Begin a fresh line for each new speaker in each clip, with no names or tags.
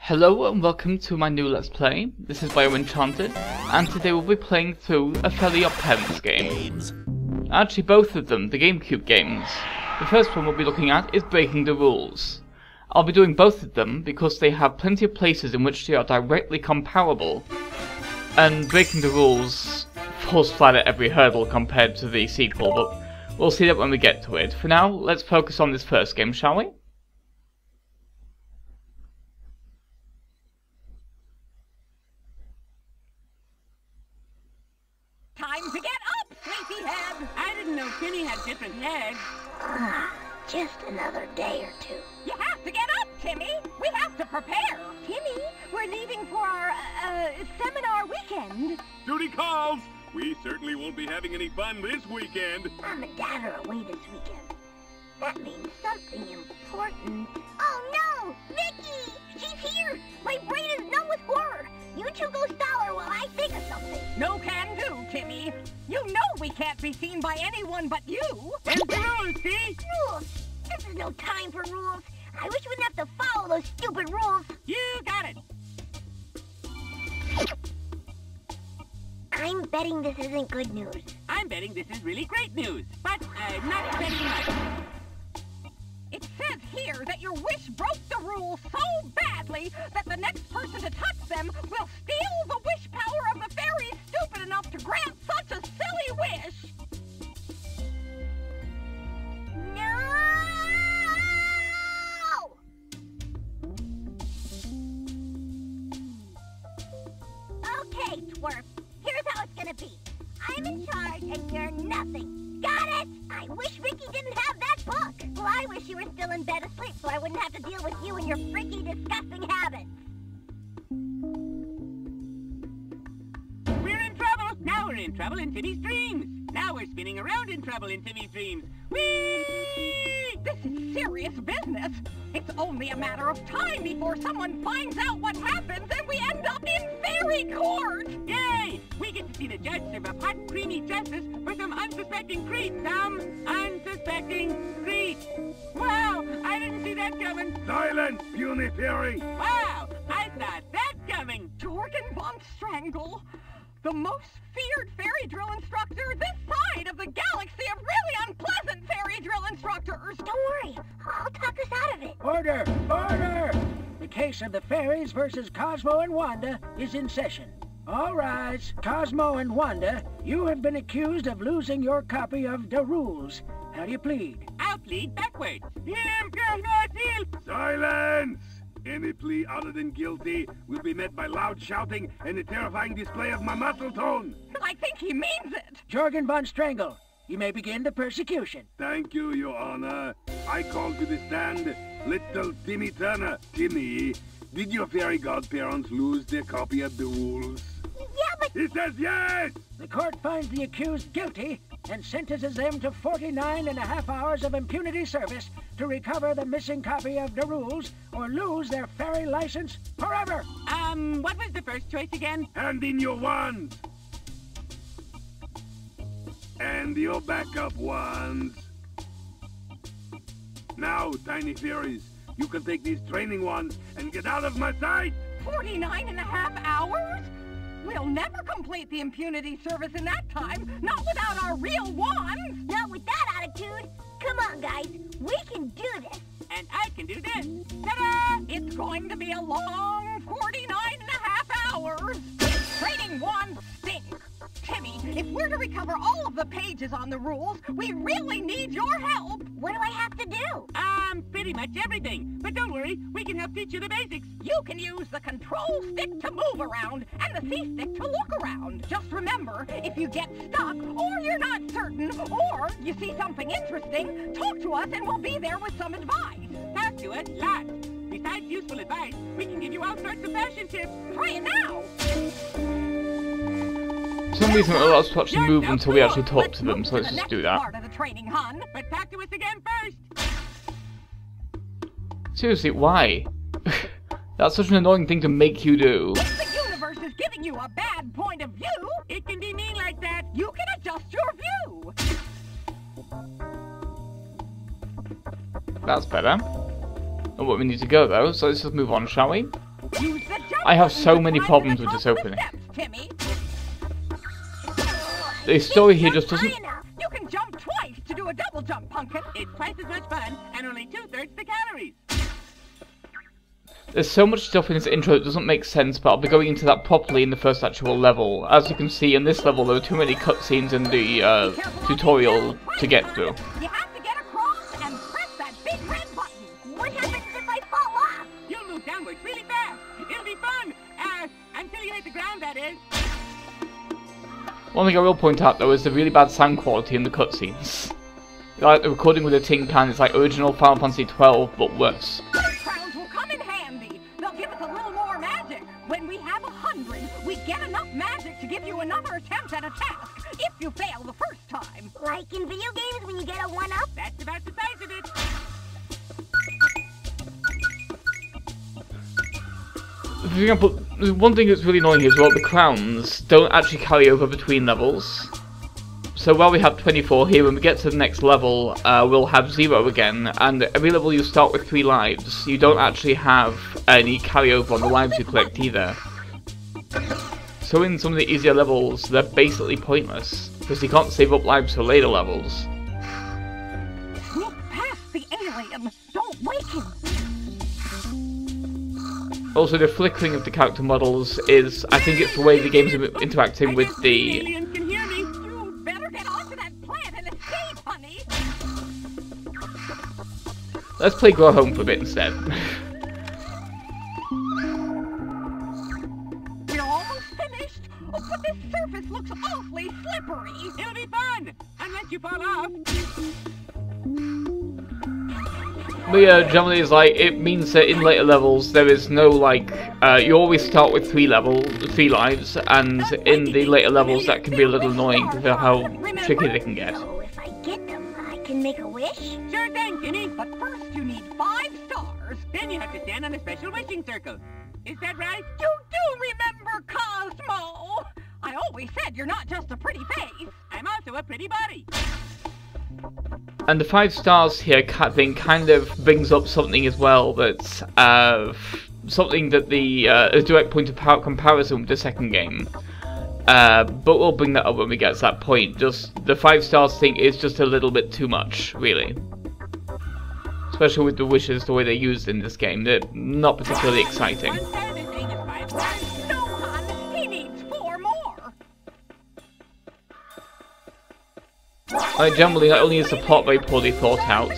Hello and welcome to my new Let's Play. This is Untitled, and today we'll be playing through a fairly Oddparents game. Actually both of them, the GameCube games. The first one we'll be looking at is Breaking the Rules. I'll be doing both of them because they have plenty of places in which they are directly comparable. And Breaking the Rules falls flat at every hurdle compared to the sequel, but we'll see that when we get to it. For now, let's focus on this first game, shall we?
Time to get up, sleepyhead! I didn't know Timmy had different legs.
Just another day or two.
You have to get up, Timmy! We have to prepare!
Timmy, we're leaving for our, seminar weekend.
Duty calls! We certainly won't be having any fun this weekend.
Mom and Dad are away this weekend. That means something important. Oh no! Vicky! She's here! My brain is numb with horror! You two go stall her while I think of something.
No can do, Timmy. You know we can't be seen by anyone but you.
There's the rules, see?
Rules! This is no time for rules. I wish we wouldn't have to follow those stupid rules.
You got it.
I'm betting this isn't good news.
I'm betting this is really great news, but not betting much. It says here that your wish broke the rules so badly that the next person to touch them will steal the wish power of the fairies stupid enough to grant such a silly wish.
No! Okay, twerp. Here's how it's gonna be. I'm in charge and you're nothing. Got it? I wish Ricky didn't have that book. Well, I wish you were still in bed asleep so I wouldn't have to deal with you and your freaky, disgusting habits.
We're in trouble. Now we're in trouble in Timmy's dreams. Now we're spinning around in trouble in Timmy's dreams. Whee! This is serious business. It's only a matter of time before someone finds out what happens and we end up in fairy court. Yay! We get to see the judge serve up hot, creamy justice for some unsuspecting creep. Some unsuspecting creep. Wow! I didn't see that coming.
Silence, puny fairy!
Wow! I thought that coming. Jorgen von Strangle, the most feared fairy drill instructor this side of the galaxy of really unpleasant fairy drill instructors.
Don't worry. I'll talk us out of it.
Order! Order! The case of the fairies versus Cosmo and Wanda is in session. All rise. Cosmo and Wanda, you have been accused of losing your copy of The Rules. How do you plead?
I'll plead backwards.
Silence! Any plea other than guilty will be met by loud shouting and a terrifying display of my muscle tone.
I think he means it.
Jorgen von Strangle, you may begin the persecution.
Thank you, Your Honor. I call to the stand little Timmy Turner. Timmy, did your fairy godparents lose their copy of the rules?
Yeah, but...
He says yes!
The court finds the accused guilty and sentences them to 49.5 hours of impunity service to recover the missing copy of The Rules or lose their fairy license forever.
What was the first choice again?
Hand in your wands. And your backup wands. Now, tiny fairies, you can take these training wands and get out of my sight!
49.5 hours? We'll never complete the impunity service in that time, not without our real wands!
Not with that attitude. Come on, guys. We can do this.
And I can do this. Ta-da! It's going to be a long 49.5 hours! Training wands stink! Timmy, if we're to recover all of the pages on the rules, we really need your help!
What do I have to do?
Pretty much everything. But don't worry, we can help teach you the basics. You can use the control stick to move around, and the C stick to look around. Just remember, if you get stuck, or you're not certain, or you see something interesting, talk to us and we'll be there with some advice. Talk to us, lots. Besides useful advice, we can give you all sorts of fashion tips. Try it now!
For some reason it allows us to actually move until we actually talk to them, so let's just do that.
Part of the training, hun, but talk to us again first.
Seriously, why? That's such an annoying thing to make you do.
If the universe is giving you a bad point of view, it can be mean like that. You can adjust your view.
That's better. And what we need to go though, so let's just move on, shall we?
Use the jump
I have
button
so
to
many
climb
problems
to
with
the
this
top of the
opening.
steps, Timmy.
The story here just doesn't...
You can jump twice to do a double jump, Pumpkin. It's twice as much fun and only 2/3 the calories.
There's so much stuff in this intro that doesn't make sense, but I'll be going into that properly in the first actual level. As you can see, in this level there are too many cutscenes in the tutorial to get through.
You have to get across and press that big red button.
What happens if I fall off?
You'll move downwards really fast. It'll be fun. Until you hit the ground, that is.
One thing I will point out though is the really bad sound quality in the cutscenes. Like the recording with a tin can is like original Final Fantasy XII, but worse.
Those crowns will come in handy. They'll give us a little more magic. When we have 100, we get enough magic to give you another attempt at a task, if you fail the first time.
Like in video games when you get a 1-up?
That's about the size of it.
For example, one thing that's really annoying here is well, the crowns don't actually carry over between levels. So while we have 24 here, when we get to the next level, we'll have 0 again, and every level you start with 3 lives. You don't actually have any carryover on the lives you collect either. So in some of the easier levels, they're basically pointless, because you can't save up lives for later levels.
Sneak past the alien. Don't wake him.
Also, the flickering of the character models is, I think it's the way the game's interacting with the...
Aliens can hear me. You better get onto that plant and escape, honey.
Let's play Go Home for a bit instead.
We're almost finished. Oh, but this surface looks awfully slippery. It'll be fun, unless you fall off.
But yeah, generally it's like, it means that in later levels there is no like, you always start with 3 lives, and in the later levels that can be a little annoying because of how tricky they can get.
So if I get them, I can make a wish?
Sure thing, Timmy. But first you need 5 stars. Then you have to stand on a special wishing circle. Is that right? You do remember Cosmo! I always said you're not just a pretty face. I'm also a pretty body.
And the 5 stars here thing kind of brings up something as well that's something that the a direct point of comparison with the second game. But we'll bring that up when we get to that point. Just the 5 stars thing is just a little bit too much, really. Especially with the wishes, the way they're used in this game. They're not particularly exciting.
One side of this thing is 5 stars. No, hon. He needs 4 more.
Like, generally, not only is the plot very poorly thought out.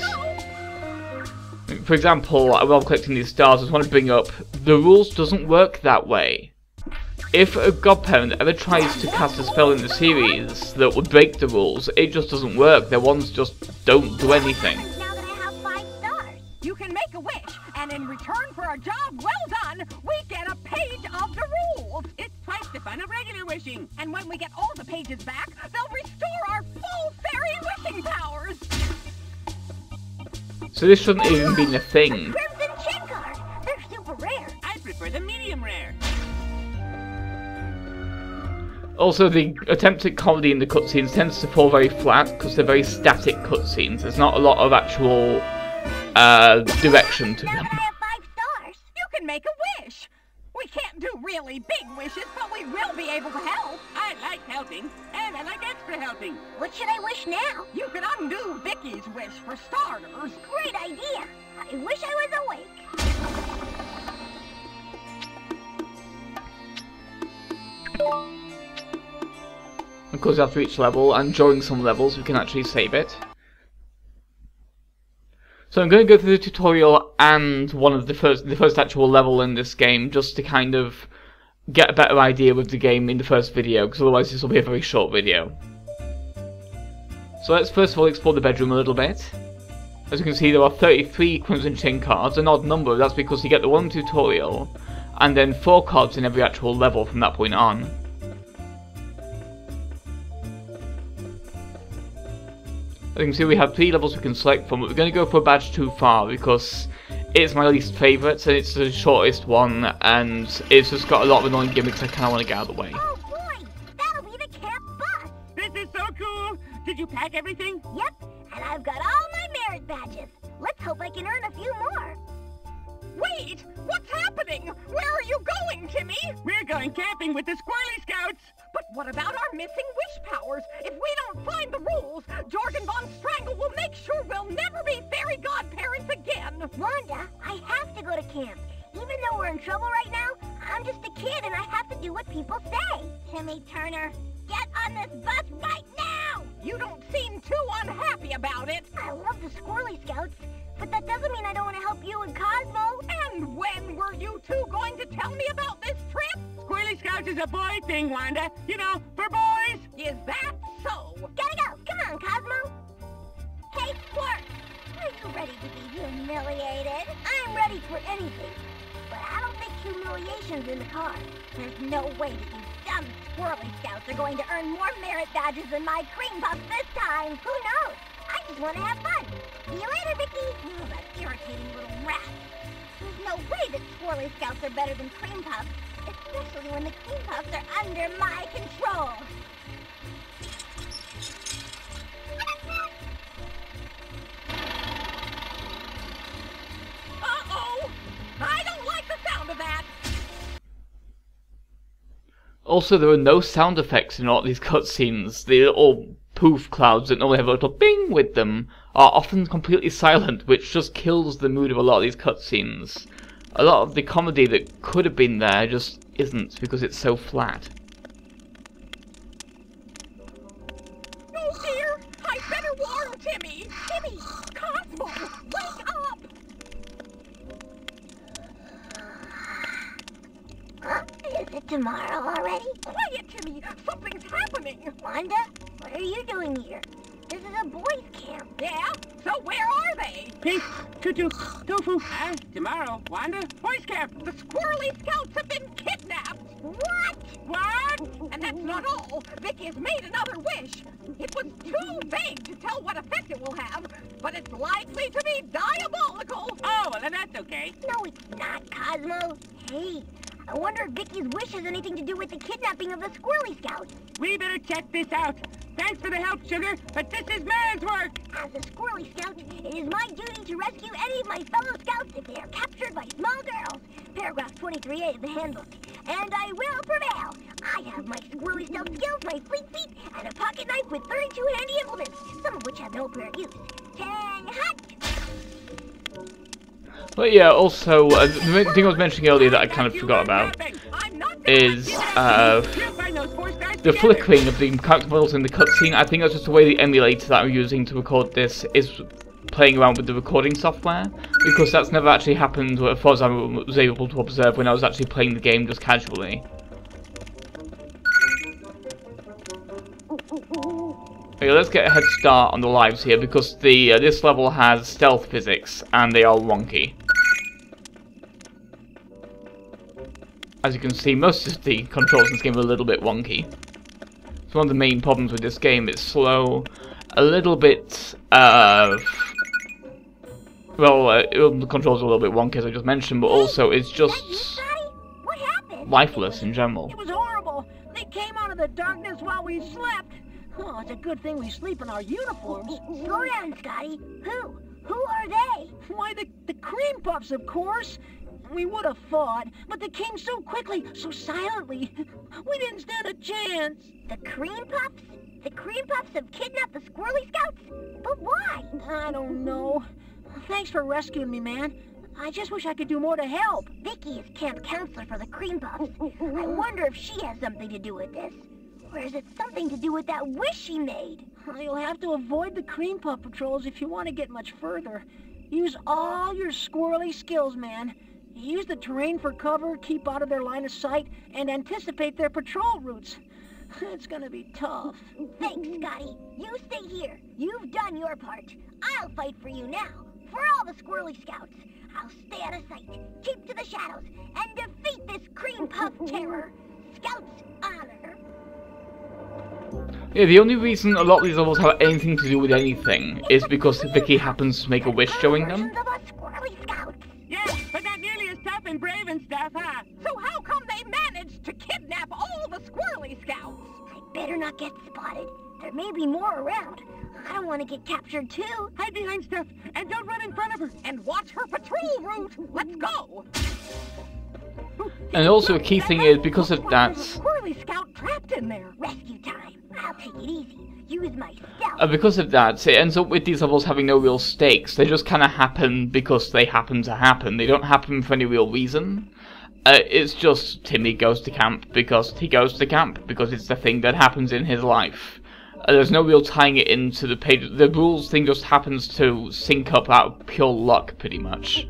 For example, while I'm collecting these stars, I just want to bring up, the rules doesn't work that way. If a godparent ever tries to cast a spell in the series that would break the rules, it just doesn't work. Their wands just don't do anything.
Now that I have 5 stars.
You can make a wish, and in return for a job well done, we get a page of the rules. It's twice the fun of regular wishing. And when we get all the pages back, they'll restore our full fairy wishing powers.
So this shouldn't even be a thing.
Crimson Chin Card. They're super rare.
I prefer the medium rare.
Also, the attempt at comedy in the cutscenes tends to fall very flat because they're very static cutscenes. There's not a lot of actual direction to
Now
them.
that I have 5 stars.
You can make a wish. We can't do really big wishes, but we will be able to help. I like helping, and I like extra helping.
What should I wish now?
You can undo Vicky's wish for starters.
Great idea. I wish I was awake.
Of course, after each level, and during some levels, we can actually save it. So I'm going to go through the tutorial and one of the first actual level in this game, just to kind of get a better idea with the game in the first video, because otherwise this will be a very short video. So let's first of all explore the bedroom a little bit. As you can see, there are 33 Crimson Chain cards, an odd number. That's because you get the one tutorial, and then 4 cards in every actual level from that point on. As you can see, we have 3 levels we can select from, but we're going to go for a badge too far because it's my least favourite, and it's the shortest one, and it's just got a lot of annoying gimmicks I kind of want to get out of the way.
Oh boy, that'll be the camp bus.
This is so cool. Did you pack everything?
Yep, and I've got all my merit badges. Let's hope I can earn a few more.
Wait, what's happening? Where are you going, Timmy?
We're going camping with the Squirrely Scouts.
But what about our missing wish powers? If we don't find the rules, Jorgen von Strangle will make sure we'll never be fairy godparents again.
Wanda, I have to go to camp. Even though we're in trouble right now, I'm just a kid and I have to do what people say. Timmy Turner, get on this bus right now!
You don't seem too unhappy about it.
I love the Squirrely Scouts, but that doesn't mean I don't want to help you and Cosmo.
And when were you two going to tell me about this trip?
Squirrely Scouts is a boy thing, Wanda. You know, for boys.
Is that so?
Gotta go! Come on, Cosmo! Hey, Squirt! Are you ready to be humiliated? I'm ready for anything, but I don't think humiliation's in the cards. There's no way that you dumb Squirrely Scouts are going to earn more merit badges than my cream puffs this time. Who knows? I just want to have fun. See you later, Vicky. Oh, that irritating little rat. There's no way that Squirrely Scouts are better than cream puffs, especially when the cream puffs are under my control.
Uh-oh! I don't like the sound of that!
Also, there are no sound effects in all these cutscenes. The little poof clouds that normally have a little bing with them are often completely silent, which just kills the mood of a lot of these cutscenes. A lot of the comedy that could have been there just isn't because it's so flat.
Oh dear! I better warn Timmy! Timmy! Cosmo! Wake up!
Is it tomorrow already?
Quiet, Timmy! Something's happening!
Wanda, what are you doing here? This is a boys' camp.
Yeah? So where are they?
Pink, Tutu, Tofu. Tomorrow, Wanda, boys camp.
The Squirrely Scouts have been kidnapped!
What?
What? And that's not all. Vicky has made another wish. It was too vague to tell what effect it will have, but it's likely to be diabolical.
Oh, well, then that's okay.
No, it's not, Cosmo. Hey, I wonder if Vicky's wish has anything to do with the kidnapping of the Squirrely Scouts.
We better check this out. Thanks for the help, Sugar, but this is man's work.
As a Squirrely Scout, it is my duty to rescue any of my fellow Scouts if they are captured by small girls. Paragraph 23A of the handbook. And I will prevail. I have my Squirrely Scout skills, my fleet feet, and a pocket knife with 32 handy implements, some of which have no apparent use. 10 hut!
But yeah, also, the thing I was mentioning earlier that I kind of forgot about is the flickering of the character models in the cutscene. I think that's just the way the emulator that I'm using to record this is playing around with the recording software, because that's never actually happened as far as I was able to observe when I was actually playing the game just casually. Okay, let's get a head start on the lives here, because the this level has stealth physics, and they are wonky. As you can see, most of the controls in this game are a little bit wonky. So one of the main problems with this game is slow, a little bit, the controls are a little bit wonky as I just mentioned, but also it's just lifeless in general.
It was horrible. They came out of the darkness while we slept. Oh, it's a good thing we sleep in our uniforms.
Slow down, Scotty. Who? Who are they?
Why, the cream puffs, of course. We would have fought, but they came so quickly, so silently. We didn't stand a chance.
The cream puffs? The cream puffs have kidnapped the Squirrely Scouts? But why?
I don't know. Thanks for rescuing me, man. I just wish I could do more to help.
Vicky is camp counselor for the cream puffs. I wonder if she has something to do with this. Or is it something to do with that wish she made?
You'll have to avoid the cream puff patrols if you want to get much further. Use all your squirrely skills, man. Use the terrain for cover, keep out of their line of sight, and anticipate their patrol routes. It's gonna be tough.
Thanks, Scotty. You stay here. You've done your part. I'll fight for you now. For all the Squirrely Scouts. I'll stay out of sight, keep to the shadows, and defeat this cream puff terror. Scouts honor.
Yeah, the only reason a lot of these levels have anything to do with anything is because Vicky happens to make a wish showing them.
Yeah, but not nearly as tough and brave and stuff, huh?
So how come they managed to kidnap all the Squirrely Scouts?
I better not get spotted. There may be more around. I don't want to get captured too.
Hide behind stuff and don't run in front of her.
And watch her patrol route. Let's go.
And also a key thing is, because of that...
Squirrely Scout trapped in there. Rescue time. I'll take it easy. Use my stealth.
Because of that, it ends up with these levels having no real stakes. They just kind of happen because they happen to happen. They don't happen for any real reason. It's just Timmy goes to camp because he goes to camp, because it's the thing that happens in his life. There's no real tying it into the page. The rules thing just happens to sync up out of pure luck, pretty much.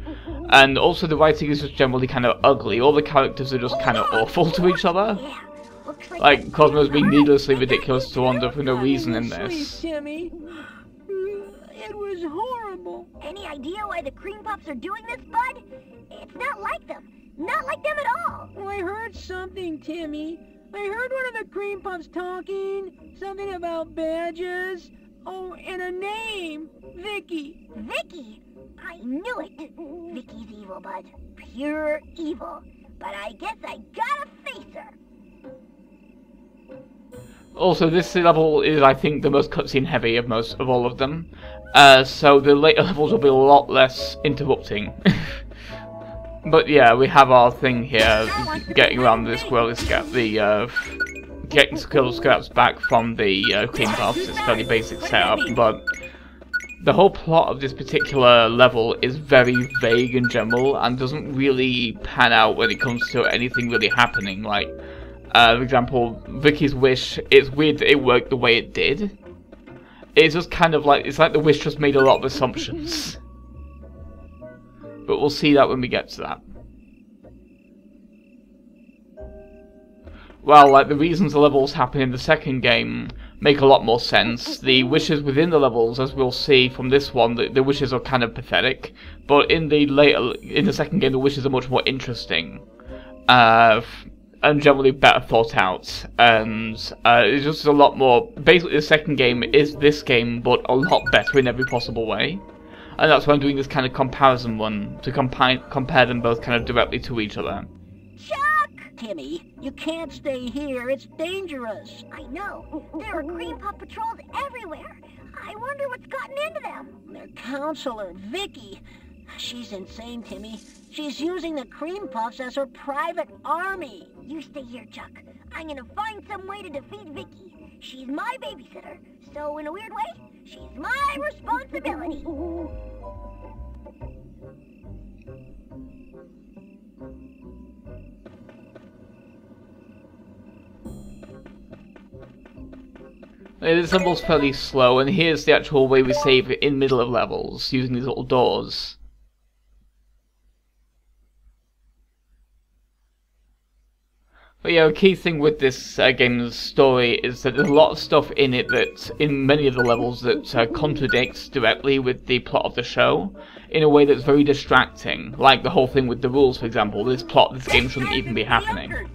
And also the writing is just generally kind of ugly. All the characters are just kind of awful to each other. Like, Cosmo's being needlessly ridiculous to Wanda for no reason in this.
Sweet Timmy. It was horrible.
Any idea why the cream puffs are doing this, Bud? It's not like them. Not like them at all.
Oh, I heard something, Timmy. I heard one of the cream puffs talking. Something about badges. Oh, and a name. Vicky.
Vicky? I knew it. Vicky's evil, Bud. Pure evil. But I guess I gotta face her.
Also, this level is, I think, the most cutscene heavy of all of them. So the later levels will be a lot less interrupting. But yeah, we have our thing here, getting around the Squirrely Scout, getting Squirrel Scouts back from the cream puffs. It's a fairly basic setup, but the whole plot of this particular level is very vague in general and doesn't really pan out when it comes to anything really happening. Like, for example, Vicky's wish, it's weird that it worked the way it did. It's just kind of like, it's like the wish just made a lot of assumptions. But we'll see that when we get to that. Well, like, the reasons the levels happen in the second game make a lot more sense. The wishes within the levels, as we'll see from this one, the wishes are kind of pathetic. But in the second game, the wishes are much more interesting. And generally better thought out. And it's just a lot more... Basically, the second game is this game, but a lot better in every possible way. And that's why I'm doing this kind of comparison one, to compare them both kind of directly to each other.
Chuck!
Timmy, you can't stay here. It's dangerous.
I know. There are cream puff patrols everywhere. I wonder what's gotten into them.
Their counselor, Vicky. She's insane, Timmy. She's using the cream puffs as her private army.
You stay here, Chuck. I'm gonna find some way to defeat Vicky. She's my babysitter, so in a weird way, she's my responsibility.
This level's fairly slow, and here's the actual way we save in middle of levels, using these little doors. But yeah, a key thing with this game's story is that there's a lot of stuff in it that, in many of the levels, that contradicts directly with the plot of the show, in a way that's very distracting. Like the whole thing with the rules, for example. This game shouldn't even be happening.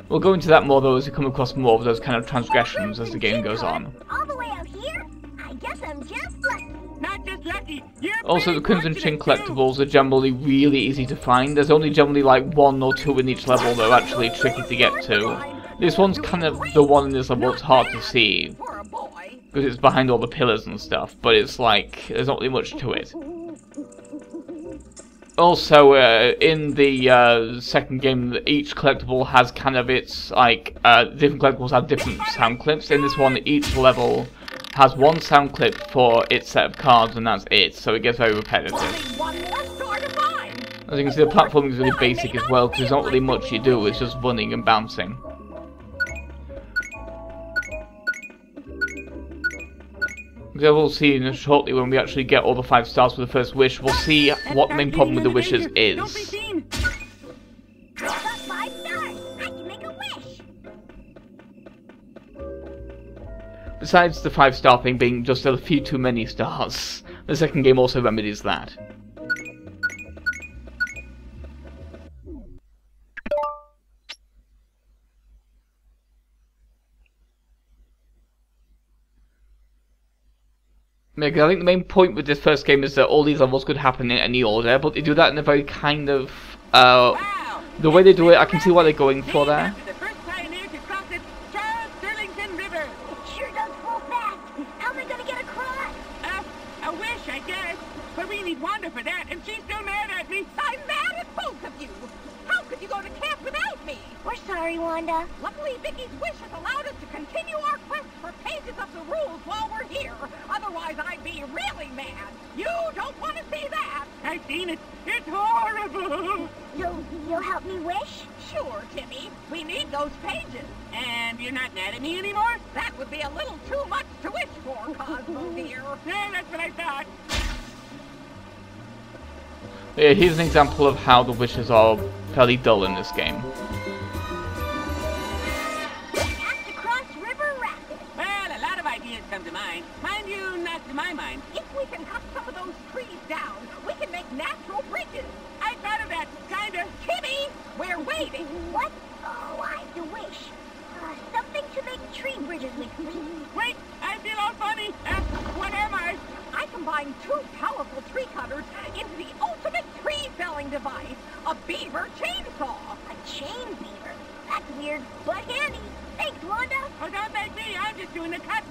We'll go into that more though as we come across more of those kind of transgressions as the game goes on.
All the way out here? I guess I'm just lucky.
Not just lucky.
Also, the Crimson Chin collectibles are generally really easy to find. There's only generally like 1 or 2 in each level that are actually tricky to get to. This one's kind of the one in this level that's hard to see, because it's behind all the pillars and stuff, but it's like, there's not really much to it. Also, in the second game, each collectible has kind of its, like, different collectibles have different sound clips. In this one, each level has 1 sound clip for its set of cards, and that's it, so it gets very repetitive. As you can see, the platforming is really basic as well, because there's not really much you do, it's just running and bouncing. Because we'll see shortly when we actually get all the 5 stars for the first wish, we'll see what the main problem with the wishes is.
I got 5 stars. I can make a wish.
Besides the 5-star thing being just a few too many stars, the second game also remedies that. Because I think the main point with this first game is that all these levels could happen in any order, but they do that in a very kind of, the way they do it, I can see what they're going for there.
The first pioneer to cross it, Charles Sterlington River.
It sure does flow fast. How am I gonna get across?
A wish, I guess. But we need Wanda for that, and she's still mad at me.
I'm mad at both of you. How
Wanda.
Luckily, Vicky's wish has allowed us to continue our quest for pages of the rules while we're here. Otherwise, I'd be really mad. You don't want to see that.
I've seen it. It's horrible.
You'll help me wish?
Sure, Timmy. We need those pages.
And you're not mad at me anymore?
That would be a little too much to wish for, Cosmo dear.
Yeah, that's what I thought.
Yeah, here's an example of how the wishes are fairly dull in this game.
Have to cross River Rapids.
Well, a lot of ideas come to mind. Mind you, not to my mind.
If we can cut some of those trees down, we can make natural bridges.
I thought of that, kinda.
Timmy, we're waiting.
What? Oh, I have to wish. Something to make tree bridges with, please.
Wait, I feel all funny. What am I?
I combined two powerful tree cutters into the ultimate tree felling device, a beaver chainsaw.
A chain beaver. That's weird, but handy. Thanks, Wanda.
Oh, don't thank me. I'm just doing the cut.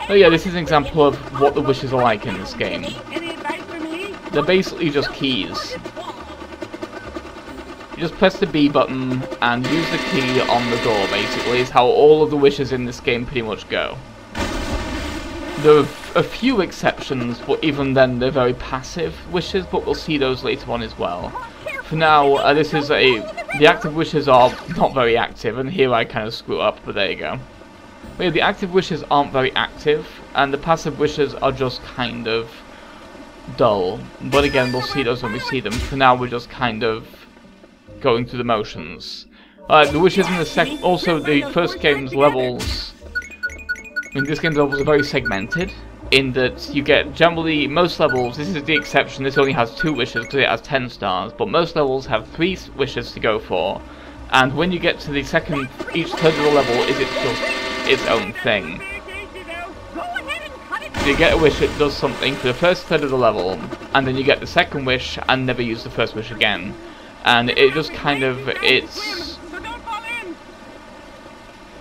Oh yeah, this is an example of what the wishes are like in this game.
Any advice for me?
They're basically just keys. You just press the B button and use the key on the door, basically, is how all of the wishes in this game pretty much go. There are a few exceptions, but even then they're very passive wishes, but we'll see those later on as well. For now, the active wishes are not very active, and here I kind of screw up, but there you go. But yeah, the active wishes aren't very active, and the passive wishes are just kind of dull. But again, we'll see those when we see them. For now, we're just kind of going through the motions. The wishes in the also the first game's levels. I mean, this game's levels are very segmented, in that you get generally, most levels, this is the exception, this only has 2 wishes because it has 10 stars, but most levels have 3 wishes to go for, and when you get to the each third of the level is just its own thing. So you get a wish, it does something for the first third of the level, and then you get the second wish and never use the first wish again. And it just kind of,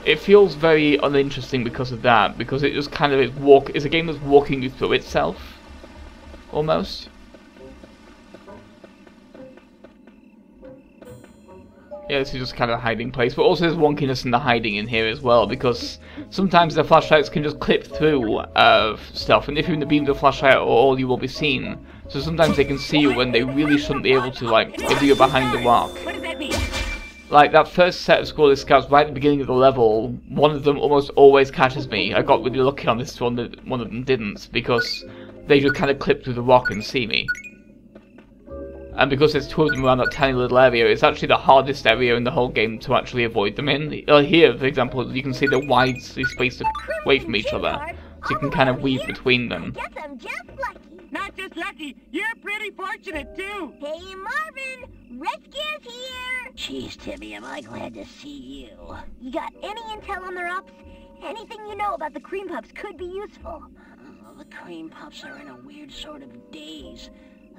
it feels very uninteresting because of that, because it just kind of is a game that's walking you through itself, almost. Yeah, this is just kind of a hiding place, but also there's wonkiness in the hiding in here as well, because sometimes the flashlights can just clip through stuff, and if you're in the beam of the flashlight, all you will be seen. So sometimes they can see you when they really shouldn't be able to, like, if you're behind the rock.
What does that mean?
Like, that first set of scoreless scouts right at the beginning of the level, one of them almost always catches me. I got really lucky on this one that one of them didn't, because they just kind of clip through the rock and see me. And because there's 2 of them around that tiny little area, it's actually the hardest area in the whole game to actually avoid them in. Here, for example, you can see they're widely spaced away from each other, so you can kind of weave between them.
Guess I'm just lucky.
Not just lucky, you're pretty fortunate too.
Hey, Marvin, rescue's here. Jeez, Timmy, am I glad to see you. You got any intel on their ops? Anything you know about the Cream Pups could be useful. Oh, the Cream Pups are in a weird sort of daze.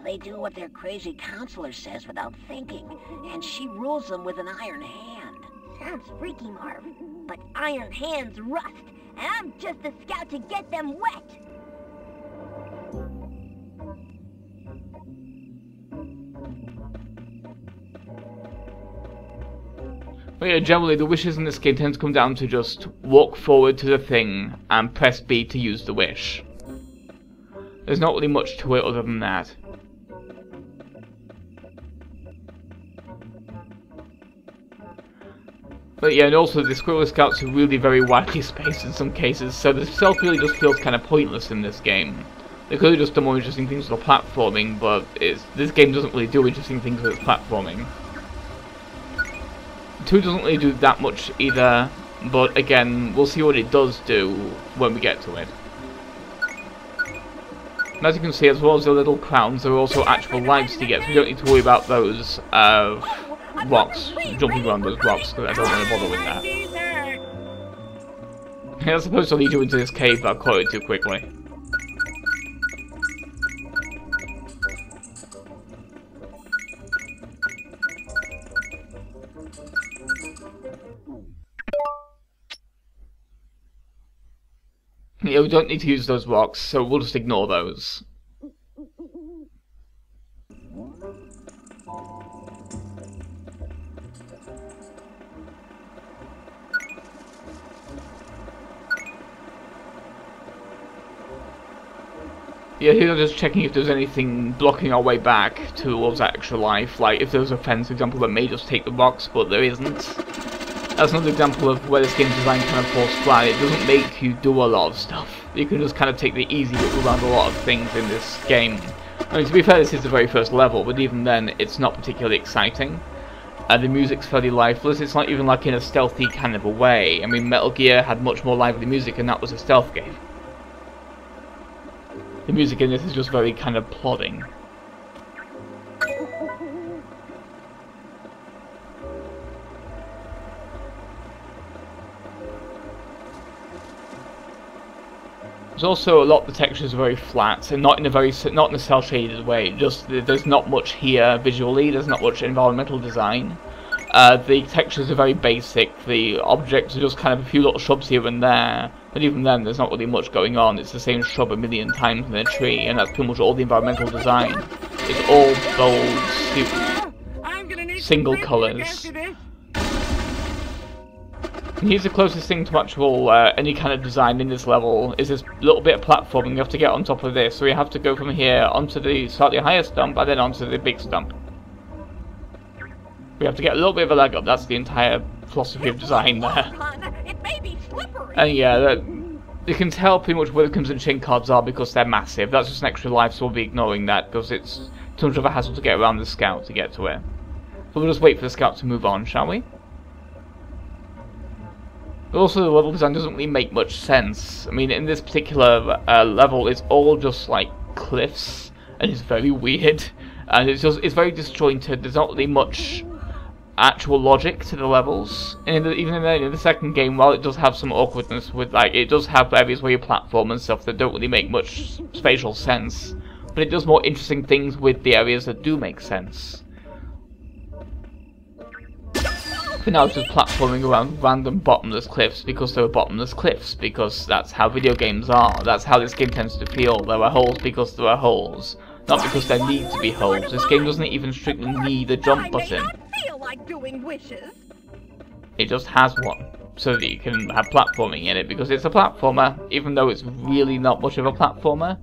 They do what their crazy counselor says without thinking, and she rules them with an iron hand. Sounds freaky, Marv, but iron hands rust, and I'm just a scout to get them wet.
But yeah, generally the wishes in this game tend to come down to just walk forward to the thing and press B to use the wish. There's not really much to it other than that. But yeah, and also the squirrel scouts are really very widely spaced in some cases, so the stealth really just feels kind of pointless in this game. They could have just done more interesting things with the platforming, but this game doesn't really do interesting things with its platforming. 2 doesn't really do that much either, but again, we'll see what it does do when we get to it. And as you can see, as well as the little crowns, there are also actual lives to get, so we don't need to worry about those rocks, jumping around those rocks, because I don't want to bother with that. Yeah, that's supposed to lead you into this cave, but I caught it too quickly. Yeah, we don't need to use those rocks, so we'll just ignore those. Yeah, here I'm just checking if there's anything blocking our way back towards extra life, like if there was a fence, for example, that made us take the rocks, but there isn't. That's another example of where this game's design kind of falls flat. It doesn't make you do a lot of stuff. You can just kind of take the easy route around a lot of things in this game. I mean, to be fair, this is the very first level, but even then, it's not particularly exciting. The music's fairly lifeless. It's not even like in a stealthy kind of a way. I mean, Metal Gear had much more lively music, and that was a stealth game. The music in this is just very kind of plodding. There's also a lot of the textures are very flat, and not in a cel shaded way. Just there's not much here visually. There's not much environmental design. The textures are very basic. The objects are just kind of a few little shrubs here and there. But even then, there's not really much going on. It's the same shrub a million times in a tree, and that's pretty much all the environmental design. It's all bold, single colours. And here's the closest thing to actual any kind of design in this level, is this little bit of platforming. You have to get on top of this, so you have to go from here onto the slightly higher stump, and then onto the big stump. We have to get a little bit of a leg up. That's the entire philosophy of design there. And yeah, you can tell pretty much where the Crimson Chain cards are because they're massive. That's just an extra life, so we'll be ignoring that because it's too much of a hassle to get around the scout to get to it. So we'll just wait for the scout to move on, shall we? Also, the level design doesn't really make much sense. I mean, in this particular level, it's all just like cliffs, and it's very weird, and it's very disjointed. There's not really much actual logic to the levels. And even in the second game, while it does have some awkwardness with, like, it does have areas where you platform and stuff that don't really make much spatial sense, but it does more interesting things with the areas that do make sense. For now, it's just platforming around random bottomless cliffs because there are bottomless cliffs, because that's how video games are. That's how this game tends to feel. There are holes because there are holes, not because there need to be holes. This game doesn't even strictly need a jump button. It just has one, so that you can have platforming in it, because it's a platformer, even though it's really not much of a platformer.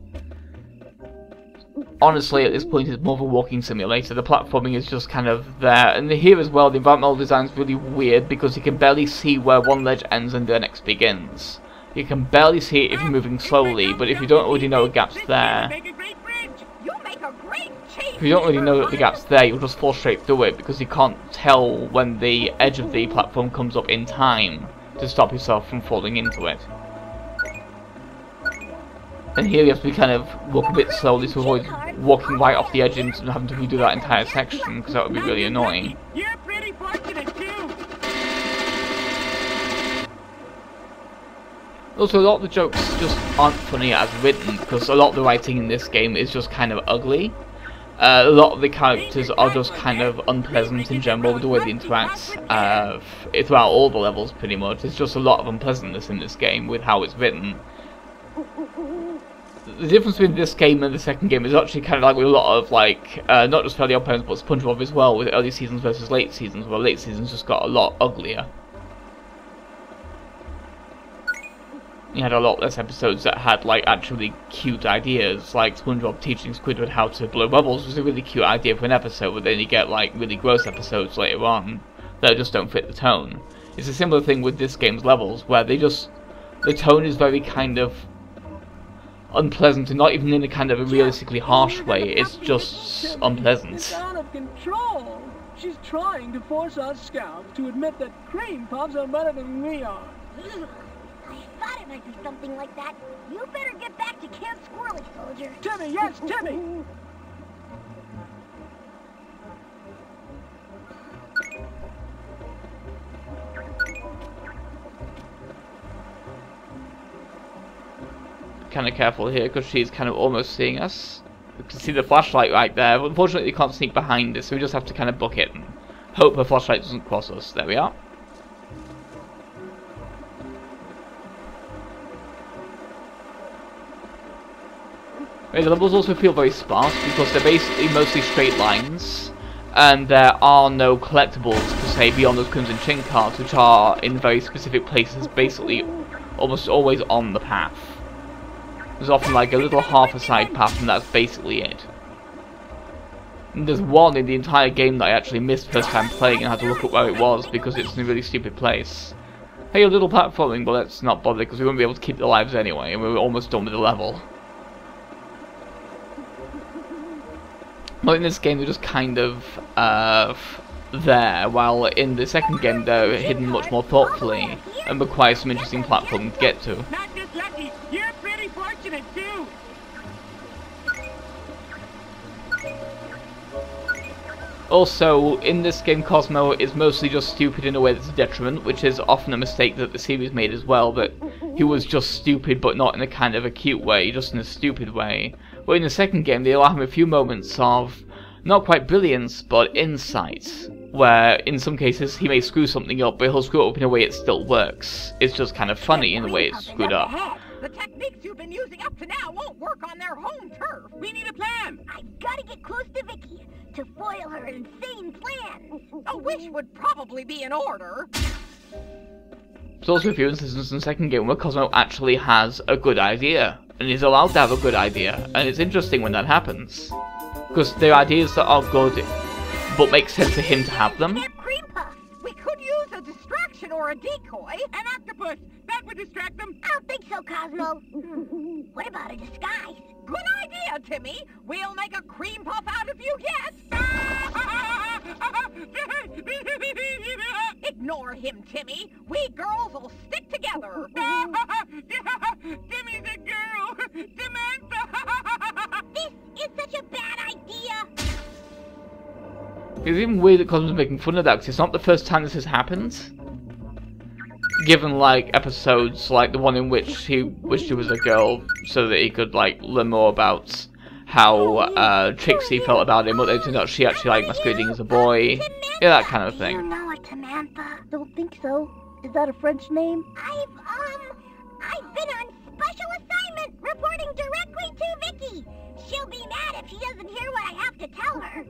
Honestly, at this point, it's more of a walking simulator. The platforming is just kind of there. And here as well, the environmental design is really weird because you can barely see where one ledge ends and the next begins. You can barely see it if you're moving slowly, but if you don't already know the gap's there, if you don't already know that the gap's there, you'll just fall straight through it because you can't tell when the edge of the platform comes up in time to stop yourself from falling into it. And here you have to kind of walk a bit slowly to avoid walking right off the edge and having to redo that entire section, because that would be really annoying.
You're pretty fortunate too.
Also, a lot of the jokes just aren't funny as written, because a lot of the writing in this game is just kind of ugly. A lot of the characters are just kind of unpleasant in general with the way they interact throughout all the levels, pretty much. There's just a lot of unpleasantness in this game with how it's written. The difference between this game and the second game is actually kind of like with a lot of, like, not just for the Oddparents, but SpongeBob as well, with early seasons versus late seasons, where late seasons just got a lot uglier. You had a lot less episodes that had, like, actually cute ideas, like SpongeBob teaching Squidward how to blow bubbles was a really cute idea for an episode, but then you get, like, really gross episodes later on that just don't fit the tone. It's a similar thing with this game's levels, where they just, the tone is very kind of unpleasant, and not even in a kind of a realistically harsh way. It's just unpleasant.
It's out of control. She's trying to force us scouts to admit that cream puffs are better than we are.
I thought it might be something like that. You better get back to Camp Squirrely, soldier.
Timmy, yes, Timmy!
Kind of careful here because she's kind of almost seeing us. You can see the flashlight right there. Unfortunately, you can't sneak behind it, so we just have to kind of book it and hope her flashlight doesn't cross us. There we are. The levels also feel very sparse because they're basically mostly straight lines, and there are no collectibles per se beyond those Crimson Chain cards, which are in very specific places, basically almost always on the path. There's often like a little half a side path, and that's basically it. And there's one in the entire game that I actually missed first time playing and had to look up where it was because it's in a really stupid place. Hey, a little platforming, but let's not bother because we won't be able to keep the lives anyway, and we were almost done with the level. Well, in this game they're just kind of there, while in the second game they're hidden much more thoughtfully and require some interesting platforming to get to.
Not just lucky, you're pretty fortunate too.
Also, in this game Cosmo is mostly just stupid in a way that's a detriment, which is often a mistake that the series made as well, that he was just stupid but not in a kind of a cute way, just in a stupid way. But in the second game they allow him a few moments of, not quite brilliance, but insight, where in some cases he may screw something up, but he'll screw it up in a way it still works. It's just kind of funny in the way it's screwed up.
The techniques you've been using up to now won't work on their home turf.
We need a plan.
I've got to get close to Vicky to foil her insane plan.
A wish would probably be in order.
There's also a few instances in the second game where Cosmo actually has a good idea, and he's allowed to have a good idea, and it's interesting when that happens. Because they're ideas that are good, but make sense to him to have them.
They're cream puffs.
We could use a distraction or a decoy.
An octopus. That would distract them.
I don't think so, Cosmo. What about a disguise?
Good idea, Timmy. We'll make a cream puff out of you yet. Ignore him, Timmy. We girls will stick together.
Timmy's a girl. Samantha.
This is such a bad idea.
It's even weird that Cosmo's making fun of that, because it's not the first time this has happened. Given, like, episodes like the one in which he wished he was a girl, so that he could, like, learn more about how Trixie felt about him, but it turned out she actually liked masquerading as a boy. Yeah, that kind of
You
thing.
know a Samantha.
Don't think so. Is that a French name?
I've been on special assignment reporting directly to Vicky. She'll be mad if she doesn't hear what I have to tell her.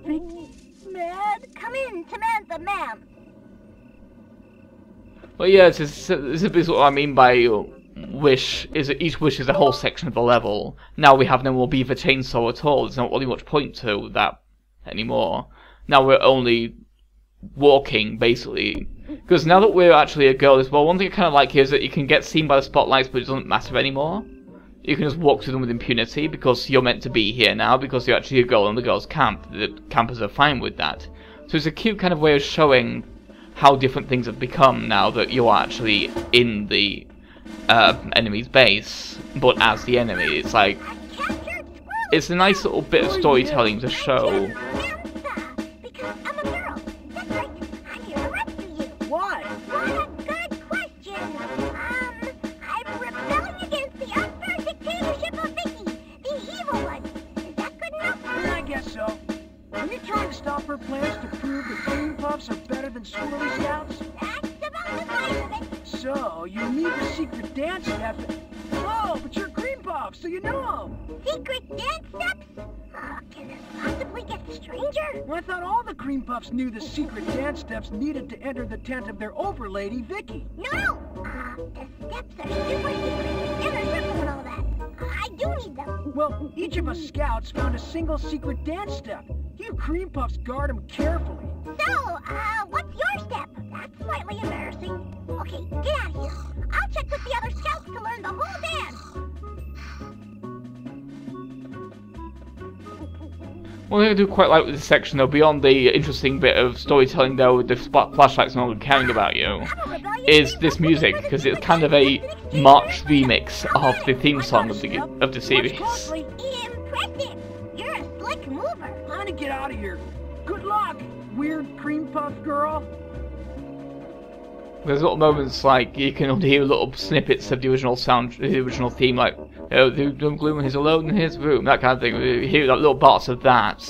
Mad?
Come in, Samantha, ma'am.
Well, yeah, this is what I mean by wish, is that each wish is a whole section of the level. Now we have no more beaver chainsaw at all. There's not really much point to that anymore. Now we're only walking, basically. Because now that we're actually a girl as well, one thing I kind of like here is that you can get seen by the spotlights, but it doesn't matter anymore. You can just walk through them with impunity, because you're meant to be here now, because you're actually a girl in the girls' camp. The campers are fine with that. So it's a cute kind of way of showing how different things have become now that you're actually in the enemy's base, but as the enemy. It's like, it's a nice little bit of storytelling to show.
Because I'm a girl. That's right. I'm here to rescue you.
Why?
What a good question. I'm rebelling against the unfair dictatorship of Vicky, the evil one. Is that good enough?
Yeah, I guess so. Are you trying to stop her plans to prove that cream puffs are better than swirly scouts?
That's about the size of it.
So, you need the secret dance step. Oh, but you're cream puffs, so you know them.
Secret dance steps? Can this possibly get stranger?
I thought all the cream puffs knew the secret dance steps needed to enter the tent of their overlady, Vicky.
No! The steps are super secret. Inner circle and all that. I do need them.
Well, each of us scouts found a single secret dance step. You cream puffs guard them carefully.
So, what's your step? That's slightly embarrassing. Okay, get out of here. I'll check with the other scouts to learn the whole dance.
One thing I do quite like with this section, though, beyond the interesting bit of storytelling there with the flashlights and all caring about you, is this music, because it's kind of a march remix of the theme song of the series.
Impressive. You're a slick mover.
Time to get out of here. Good luck, weird cream puff girl.
There's little moments like you can hear little snippets of the original sound, the original theme, like "Oh, the Doom Gloom is alone in his room," that kind of thing. You hear like little parts of that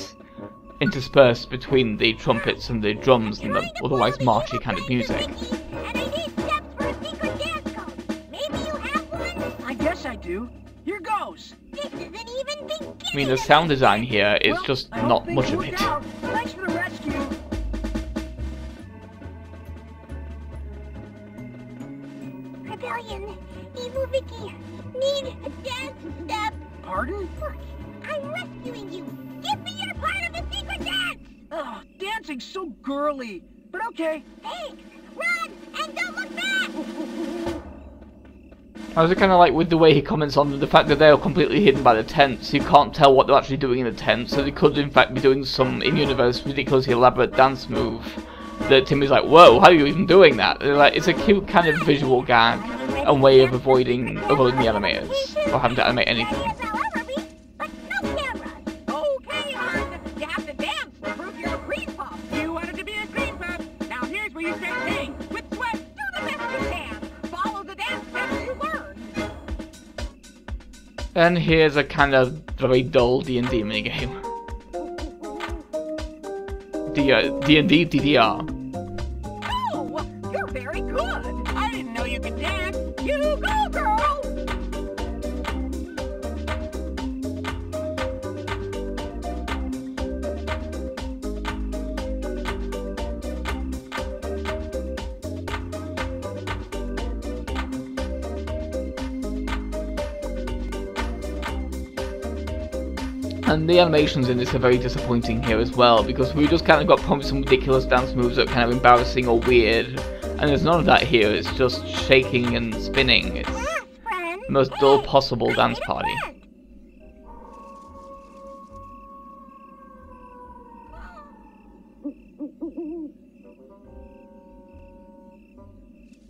interspersed between the trumpets and the drums and the otherwise marchy kind of music.
And I need steps for a secret dance code. Maybe you have one?
I guess I do. Here goes.
This isn't even beginning.
I mean, the sound design here is
Well,
just
I hope
not
things
much of
work
it.
out. Thanks for the rescue.
Rebellion. Evil Vicky. Need a dance step.
Pardon?
Look, I'm rescuing you. Give me your part of the secret dance.
Ugh, dancing's so girly. But okay.
Thanks. Run and don't look back.
I was kind of like with the way he comments on the fact that they're completely hidden by the tent, so you can't tell what they're actually doing in the tent, so they could in fact be doing some in-universe ridiculously elaborate dance move that Timmy's like, whoa, how are you even doing that? And like, it's a cute kind of visual gag and way of avoiding the animators, or having to animate anything.
But no cameras.
Okay, hon. You have to dance to prove you're a cream puff. You wanted to be a cream puff. Now here's where you start saying, with sweat, do the best you can. Follow the dance steps you learned.
And here's a kind of very dull D&D minigame. D&D DDR.
Oh, you're very good. I didn't know you could dance. You go, girl.
And the animations in this are very disappointing here as well, because we just kind of got promised some ridiculous dance moves that are kind of embarrassing or weird, and there's none of that here. It's just shaking and spinning. It's the most dull possible dance party.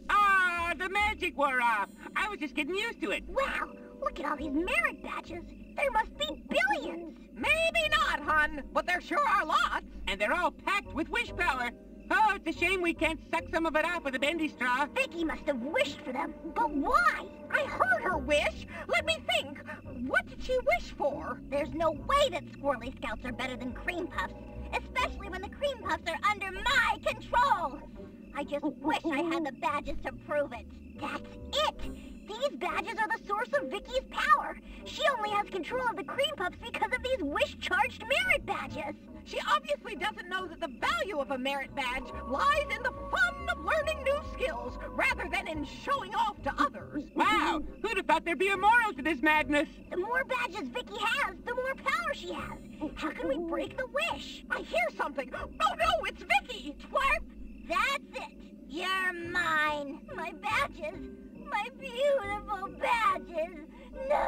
Ah, the magic wore off. I was just getting used to it.
Wow, look at all these merit badges. There must be billions.
Maybe not, hon, but there sure are lots. And they're all packed with wish power. Oh, it's a shame we can't suck some of it off with a bendy straw.
Vicky must have wished for them, but why?
I heard her wish. Let me think. What did she wish for?
There's no way that Squirrely Scouts are better than Cream Puffs, especially when the Cream Puffs are under my control. I just wish I had the badges to prove it. That's it! These badges are the source of Vicky's power. She only has control of the Cream Puffs because of these wish-charged merit badges.
She obviously doesn't know that the value of a merit badge lies in the fun of learning new skills rather than in showing off to others. Wow, who'd have thought there'd be a moral to this madness?
The more badges Vicky has, the more power she has. How can we break the wish?
I hear something. Oh no, it's Vicky!
Twerp, that's it. You're mine. My badges. My beautiful badges. No!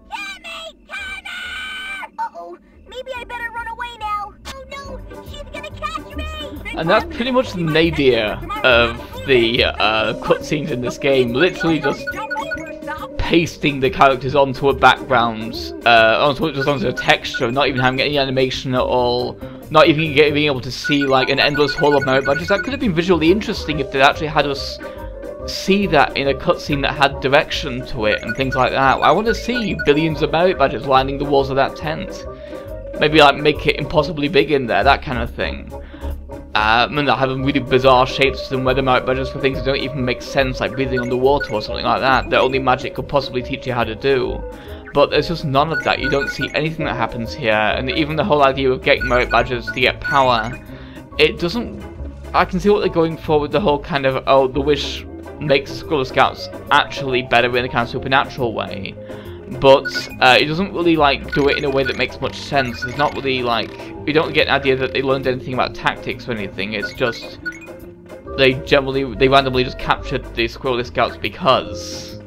Timmy Turner! Uh-oh. Maybe I better run away now. Oh no, she's gonna catch me!
And that's pretty much the nadir of the cutscenes in this game. Literally just pasting the characters onto a background, onto a texture, not even having any animation at all. Not even being able to see like an endless hall of merit badges. That could have been visually interesting if they actually had us see that in a cutscene that had direction to it and things like that. I want to see billions of merit badges lining the walls of that tent. Maybe like make it impossibly big in there, that kind of thing. And having really bizarre shapes to them where the merit badges for things that don't even make sense, like breathing underwater or something like that only magic could possibly teach you how to do. But there's just none of that. You don't see anything that happens here, and even the whole idea of getting merit badges to get power, it doesn't... I can see what they're going for with the whole kind of, oh, the wish makes Squirrel Scouts actually better in a kind of supernatural way, but it doesn't really, like, do it in a way that makes much sense. It's not really, like, you don't get an idea that they learned anything about tactics or anything. It's just, they randomly just captured the Squirrel Scouts because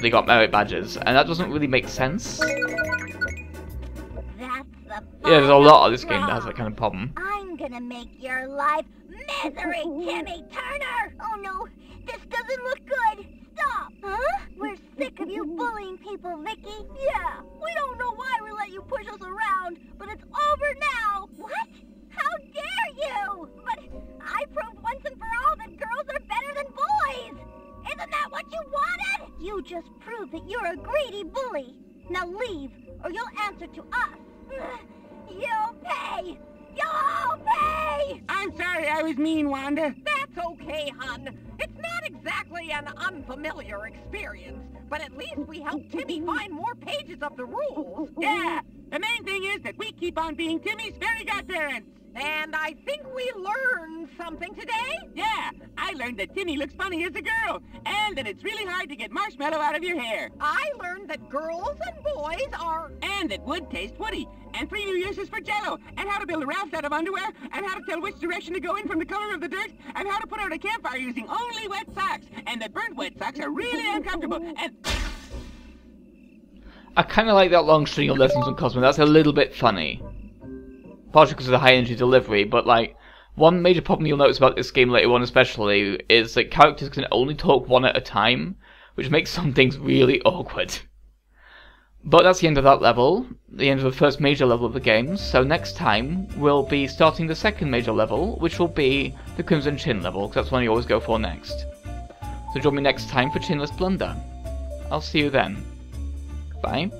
they got merit badges, and that doesn't really make sense.
That's the
There's a lot of this game that has that kind of problem.
I'm gonna make your life misery, Timmy Turner! Oh no, this doesn't look good! Stop! Huh? We're sick of you bullying people, Vicky. Yeah, we don't know why we let you push us around, but it's over now! What? How dare you! But I proved once and for all that girls are better than boys! Isn't that what you wanted? You just proved that you're a greedy bully. Now leave, or you'll answer to us. You'll pay! You'll pay!
I'm sorry I was mean, Wanda. That's okay, hon. It's not exactly an unfamiliar experience, but at least we helped Timmy find more pages of the rules. Yeah, the main thing is that we keep on being Timmy's fairy godparents. And I think we learned something today.
Yeah, I learned that Timmy looks funny as a girl, and that it's really hard to get marshmallow out of your hair.
I learned that girls and boys are...
And that wood tastes woody, and 3 new uses for Jell-O, and how to build a raft out of underwear, and how to tell which direction to go in from the color of the dirt, and how to put out a campfire using only wet socks, and that burnt wet socks are really uncomfortable, and...
I kind of like that long string of lessons on Cosmo. That's a little bit funny. Partially because of the high energy delivery, but like, one major problem you'll notice about this game later on especially is that characters can only talk one at a time, which makes some things really awkward. But that's the end of that level, the end of the first major level of the game, so next time we'll be starting the second major level, which will be the Crimson Chin level, because that's one you always go for next. So join me next time for Chinless Blunder. I'll see you then. Bye.